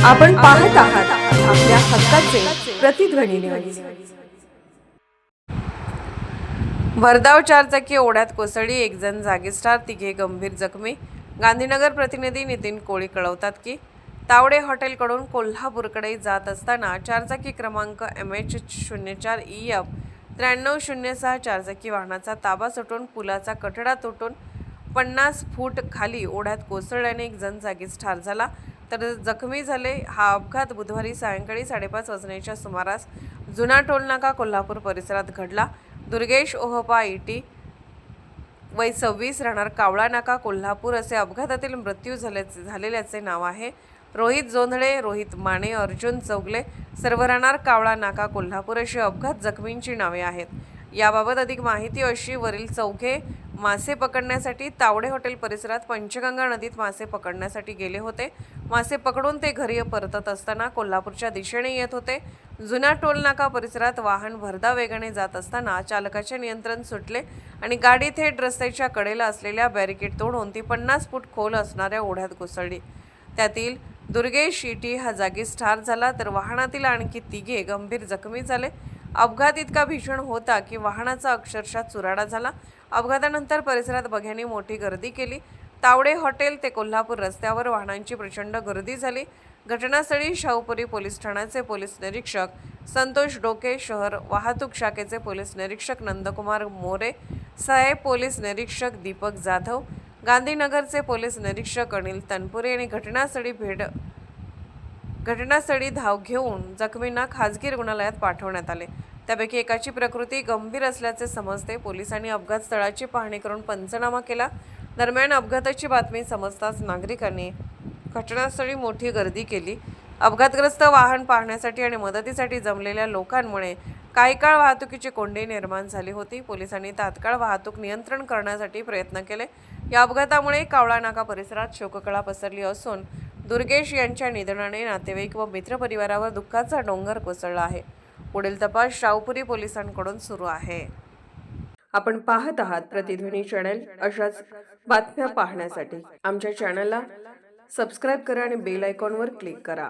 आपण पाहत आहात आपल्या हक्काचे प्रतिध्वनी न्यूज। भरधाव चारचाकी ओढ्यात कोसळली, एक जण जागीच ठार, तिघे गंभीर जखमी। गांधीनगर प्रतिनिधी नितीन कोळी कळवतात की तावडे हॉटेलकडून कोल्हापूरकडे जात असताना चारचाकी क्रमांक MH04EF 9306 चारचाकी वाहनाचा ताबा सुटून पुलाचा कठडा तुटून 50 फूट खाली ओढ्यात कोसळल्याने एक जण जागीच ठार झाला तर जखमी झाले। हा अपघात बुधवारी सायंकाळी 5:30 वाजण्याच्या सुमारास जुना टोलनाका कोल्हापूर परिसरात घडला। दुर्गेश ओहपा इटी वय 26 राहणार कावळा नाका कोल्हापूर असे अपघातातील मृत्यू झालेल्याचे नाव आहे। रोहित जोंधळे, रोहित माने, अर्जुन चौगले सर्व राहणार कावळा नाका कोल्हापूर अशी अपघात जखमींची नावे आहेत। याबाबत अधिक माहिती अशी, वरील चौघे मासे पकडण्यासाठी तावडे हॉटेल परिसरात पंचगंगा नदीत मासे पकडण्यासाठी गेले होते। मासे पकडून ते घरी परतत असताना कोल्हापूरच्या दिशेने येत होते। जुना टोल नाका परिसरात वाहन भरधाव वेगाने जात असताना चालकाचे नियंत्रण सुटले आणि गाडी थेट रस्त्याच्या कडेला असलेल्या बॅरिकेड तोडून ती 50 फूट खोल असणाऱ्या ओढ्यात कोसळली। त्यातील दुर्गेश इटी हा जागीच ठार झाला तर वाहनातील आणखी तिघे गंभीर जखमी झाले। अपघात इतका भीषण होता की वाहनाचा अक्षरशः चुराडा झाला। अपघातानंतर परिसरात बघ्यांनी मोठी गर्दी केली। तावडे हॉटेल ते कोल्हापूर रस्त्यावर वाहनांची प्रचंड गर्दी झाली। घटनास्थळी शाहूपुरी पोलीस ठाण्याचे पोलीस निरीक्षक संतोष डोके, शहर वाहतूक शाखेचे पोलीस निरीक्षक नंदकुमार मोरे, सहाय्यक पोलीस निरीक्षक दीपक जाधव, गांधीनगरचे पोलीस निरीक्षक अनिल तनपुरे यांनी घटनास्थळी धाव घेऊन जखमींना खासगी रुग्णालयात पाठवण्यात आले। त्यापैकी एकाची प्रकृती गंभीर असल्याचे समजते। पोलिसांनी अपघात स्थळाची पाहणी करून पंचनामा केला। दरम्यान अपघाताची बातमी समजताच नागरिकांनी घटनास्थळी मोठी गर्दी केली। अपघातग्रस्त वाहन पाहण्यासाठी आणि मदतीसाठी जमलेल्या लोकांमुळे काही काळ वाहतुकीची कोंडी निर्माण झाली होती। पोलिसांनी तात्काळ वाहतूक नियंत्रण करण्यासाठी प्रयत्न केले। या अपघातामुळे कावळा नाका परिसरात शोककळा पसरली असून दुर्गेश यांच्या निधनाने नातेवाईक व मित्रपरिवारावर दुःखाचा डोंगर कोसळला आहे। पुढील तपास शाहूपुरी पोलिसांकडून सुरू आहे। आपण पाहत आहात प्रतिध्वनी चॅनल। अशाच बातम्या पाहण्यासाठी आमच्या चॅनलला सबस्क्राइब करा आणि बेल आयकॉनवर क्लिक करा।